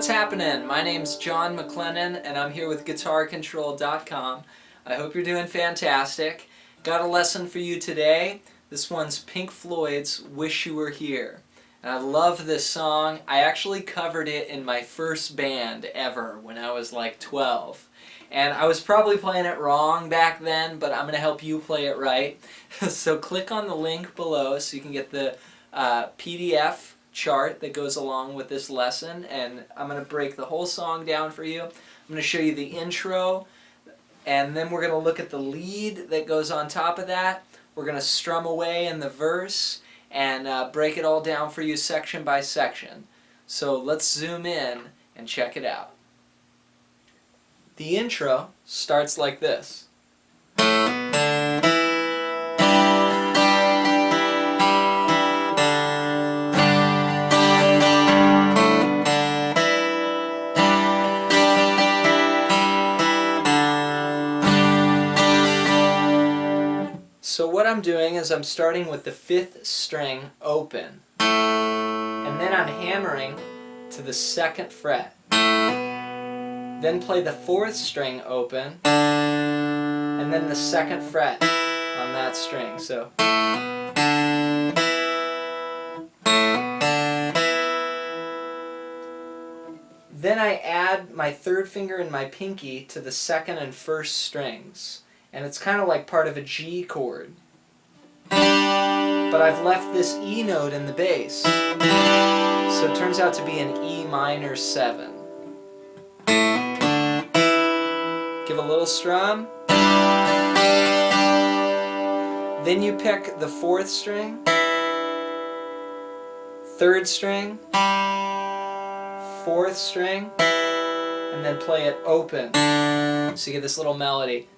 what's happening? My name's John McLennan and I'm here with GuitarControl.com. I hope you're doing fantastic. Got a lesson for you today. This one's Pink Floyd's Wish You Were Here. And I love this song. I actually covered it in my first band ever when I was like 12. And I was probably playing it wrong back then, but I'm going to help you play it right. So click on the link below so you can get the PDF chart that goes along with this lesson, and I'm going to break the whole song down for you. I'm going to show you the intro, and then we're going to look at the lead that goes on top of that. We're going to strum away in the verse and break it all down for you section by section. So let's zoom in and check it out. The intro starts like this. So what I'm doing is I'm starting with the 5th string open, and then I'm hammering to the 2nd fret. Then play the 4th string open, and then the 2nd fret on that string. So then I add my 3rd finger and my pinky to the 2nd and 1st strings. And it's kind of like part of a G chord. But I've left this E note in the bass. So it turns out to be an E minor 7. Give a little strum. Then you pick the 4th string, 3rd string, 4th string, and then play it open. So you get this little melody.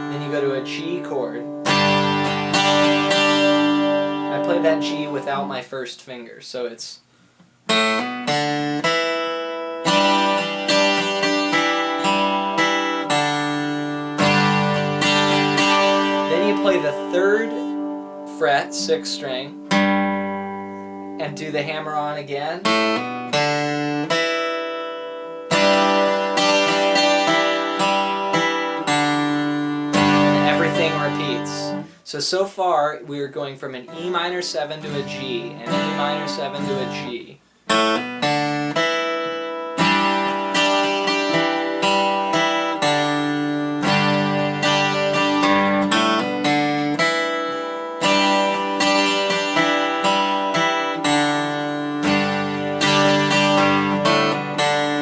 Then you go to a G chord. I played that G without my 1st finger, so it's... Then you play the 3rd fret, 6th string, and do the hammer on again. Repeats. So far we are going from an E minor 7 to a G, and an E minor 7 to a G.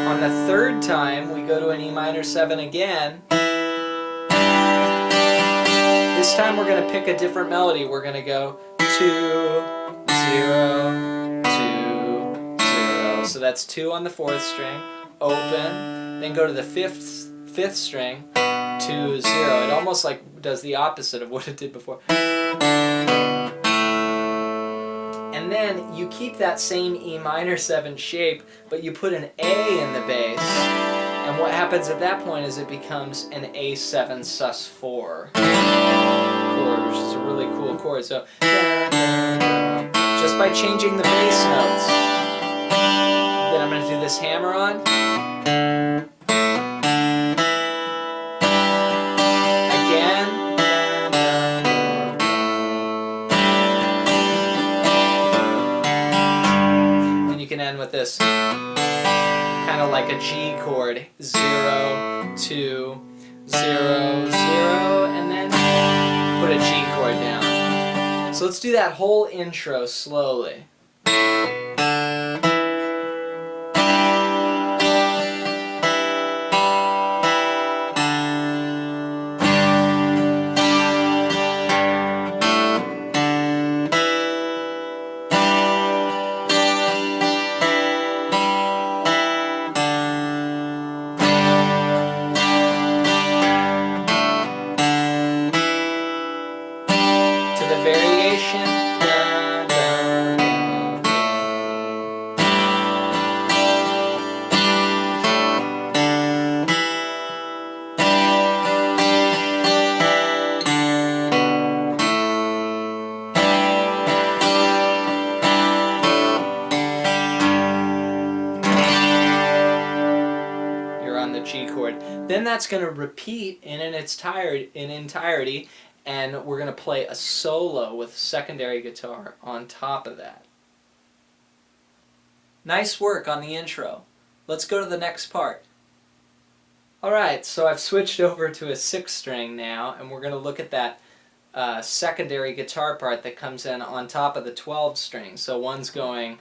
On the 3rd time we go to an E minor 7 again. This time we're going to pick a different melody. We're going to go 2, 0, 2, 0. So that's 2 on the 4th string, open, then go to the 5th string, 2, 0. It almost like does the opposite of what it did before. And then you keep that same E minor 7 shape, but you put an A in the bass. And what happens at that point is it becomes an A7 sus4 chord, which is a really cool chord. So just by changing the bass notes. Then I'm going to do this hammer on. Again. And you can end with this. Kind of like a G chord, 0, 2, 0, 0, and then put a G chord down. So let's do that whole intro slowly. Variation. Then that's going to repeat in entirety, and we're going to play a solo with secondary guitar on top of that. Nice work on the intro. Let's go to the next part. Alright, so I've switched over to a 6-string now, and we're going to look at that secondary guitar part that comes in on top of the 12 string. So one's going,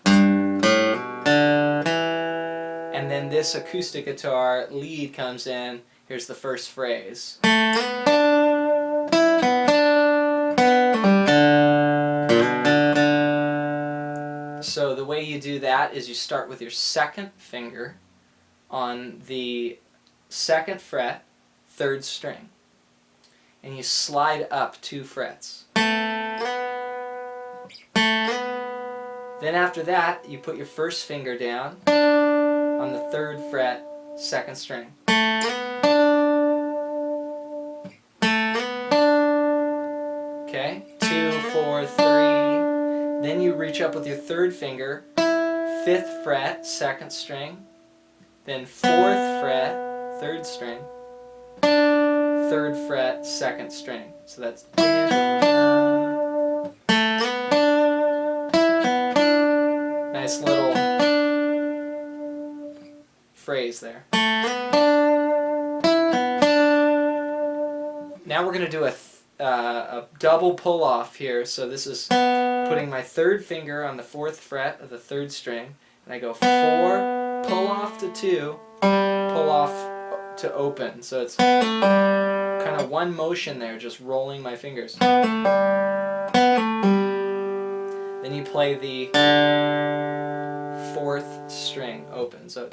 and then this acoustic guitar lead comes in. Here's the first phrase. So the way you do that is you start with your second finger on the 2nd fret, 3rd string, and you slide up 2 frets. Then after that, you put your first finger down on the 3rd fret, 2nd string. Okay, 2, 4, 3. Then you reach up with your 3rd finger, 5th fret, 2nd string, then 4th fret, 3rd string, 3rd fret, 2nd string. So that's nice little phrase there. Now we're going to do a double pull-off here. So this is putting my 3rd finger on the 4th fret of the 3rd string, and I go 4, pull off to 2, pull off to open. So it's kind of one motion there, just rolling my fingers. Then you play the 4th string open. So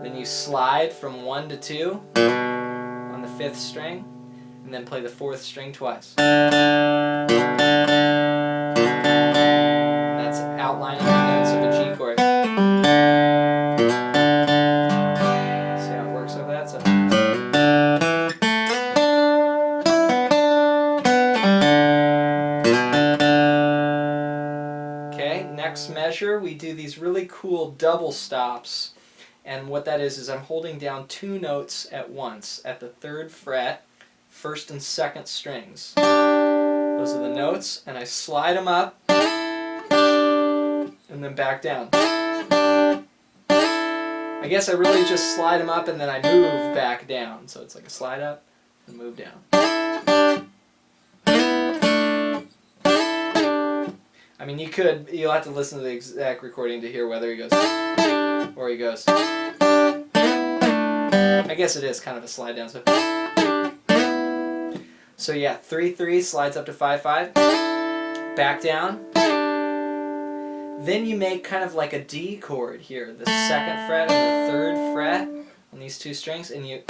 then you slide from 1 to 2 on the 5th string, and then play the 4th string twice. That's outlining the notes of a G chord. See how it works over that? So. Okay, next measure, we do these really cool double stops. And what that is I'm holding down 2 notes at once at the 3rd fret, 1st and 2nd strings. Those are the notes, and I slide them up and then back down. I guess I really just slide them up and then I move back down. So it's like a slide up and move down. I mean, you'll have to listen to the exact recording to hear whether he goes or he goes. I guess it is kind of a slide down. So yeah, 3-3 slides up to 5-5, back down. Then you make kind of like a D chord here, the 2nd fret and the 3rd fret on these 2 strings, and you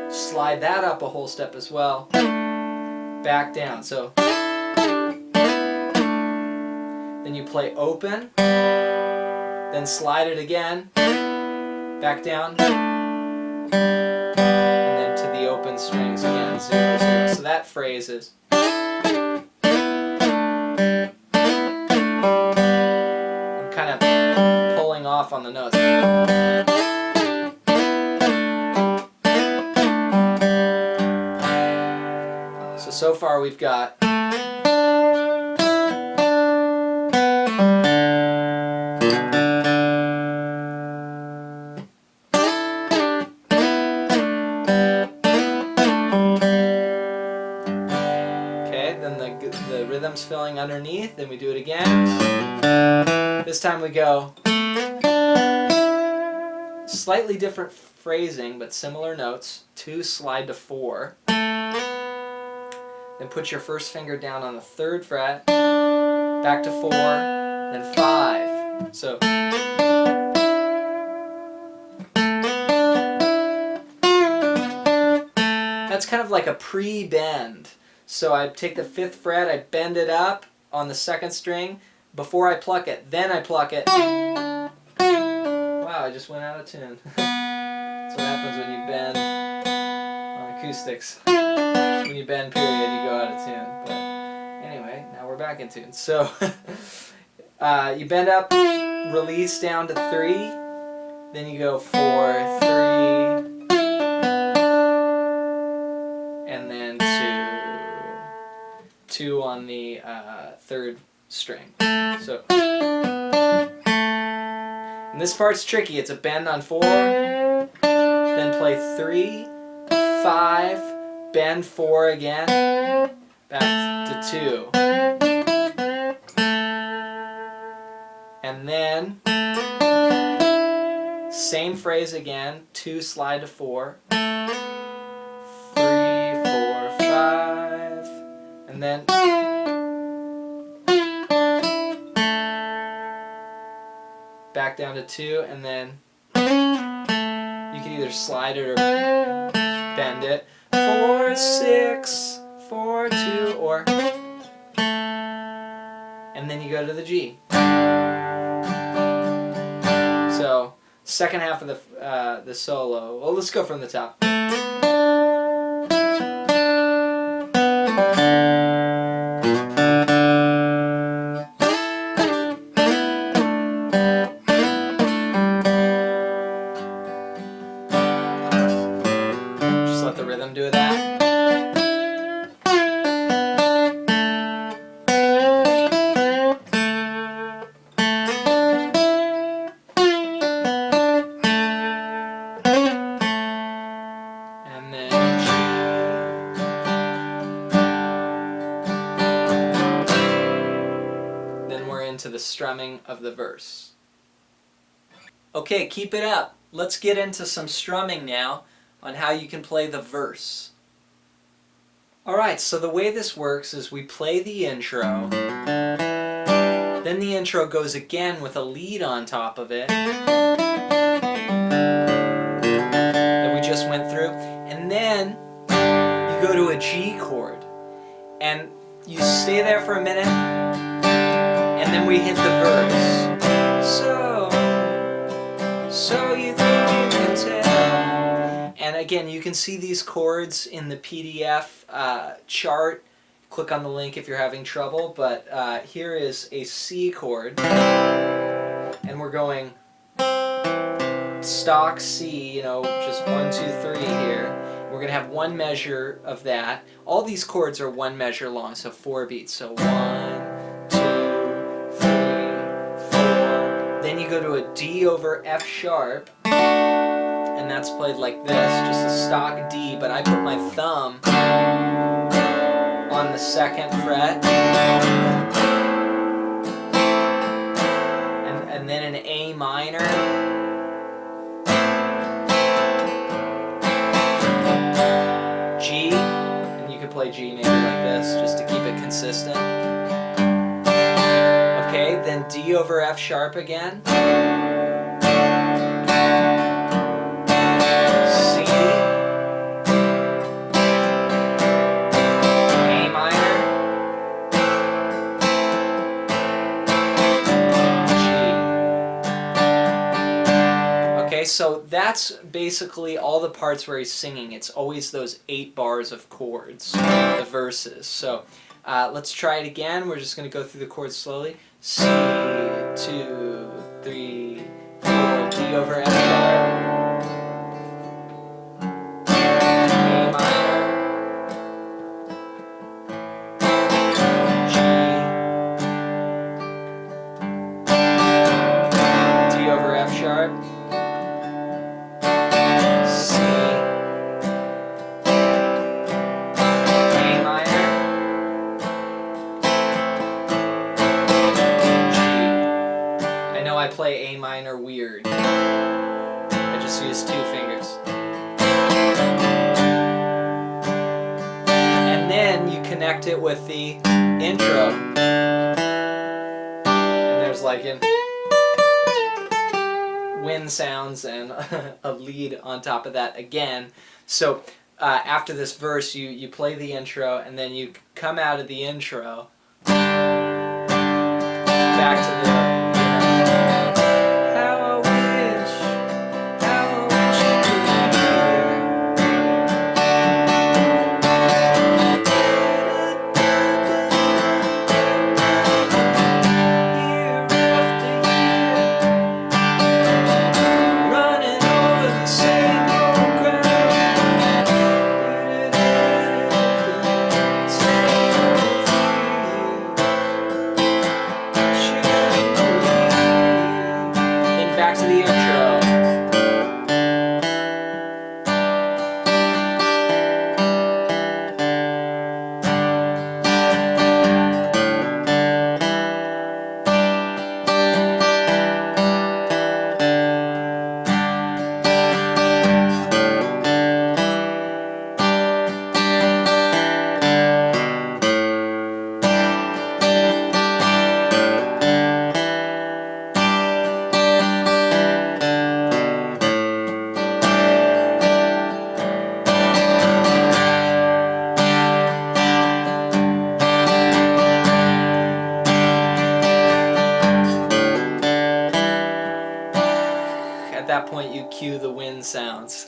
slide that up a whole step as well, back down. So then you play open, then slide it again, back down, and then to the open strings again, 0, 0. So that phrase is. I'm kind of pulling off on the notes. So far we've got. The rhythm's filling underneath, then we do it again. This time we go slightly different phrasing but similar notes. 2, slide to 4. Then put your first finger down on the 3rd fret, back to 4, then 5. So that's kind of like a pre-bend. So I take the 5th fret, I bend it up on the 2nd string before I pluck it. Then I pluck it. Wow, I just went out of tune. That's what happens when you bend on acoustics. When you bend, period, you go out of tune. But anyway, now we're back in tune. So you bend up, release down to 3, then you go 4, 3, and then 2 on the third string. So, and this part's tricky. It's a bend on 4, then play 3, 5, bend 4 again, back to 2, and then same phrase again, 2 slide to 4, 3, 4, 5, and then back down to 2, and then you can either slide it or bend it. 4, 6, 4, 2, or, and then you go to the G. So, second half of the solo. Well, let's go from the top. Just let the rhythm do that. And then G. Then we're into the strumming of the verse. Okay, keep it up. Let's get into some strumming now on how you can play the verse. Alright, so the way this works is we play the intro, then the intro goes again with a lead on top of it that we just went through, and then you go to a G chord, and you stay there for a minute, and then we hit the verse. So you think you can tell. And again, you can see these chords in the PDF chart. Click on the link if you're having trouble, but here is a C chord, and we're going stock C, you know, just 1, 2, 3 here. We're going to have one measure of that. All these chords are one measure long, so 4 beats. So 1, 2, 3, 4. Then you go to a D over F sharp, and that's played like this, just a stock D, but I put my thumb on the 2nd fret, and then an A minor, G, and you could play G maybe like this, just to keep it consistent. Okay, then D over F sharp again, C, so that's basically all the parts where he's singing. It's always those 8 bars of chords, the verses. So let's try it again. We're just going to go through the chords slowly. C, 2, 3, 4, D over F sharp, A minor, G, D over F sharp, I play A minor weird. I just use 2 fingers. And then you connect it with the intro. And there's like wind sounds and a lead on top of that again. So after this verse you play the intro, and then you come out of the intro back to the run sounds.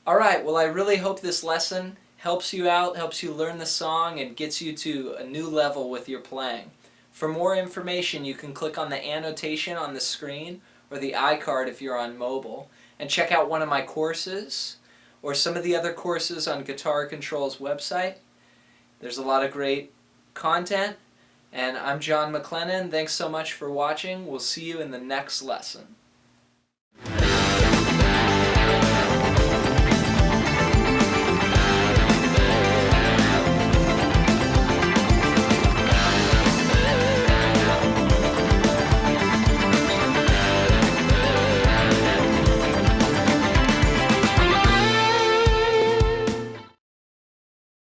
Alright, well I really hope this lesson helps you out, helps you learn the song, and gets you to a new level with your playing. For more information, you can click on the annotation on the screen, or the iCard if you're on mobile, and check out one of my courses, or some of the other courses on Guitar Control's website. There's a lot of great content, and I'm John McLennan. Thanks so much for watching. We'll see you in the next lesson.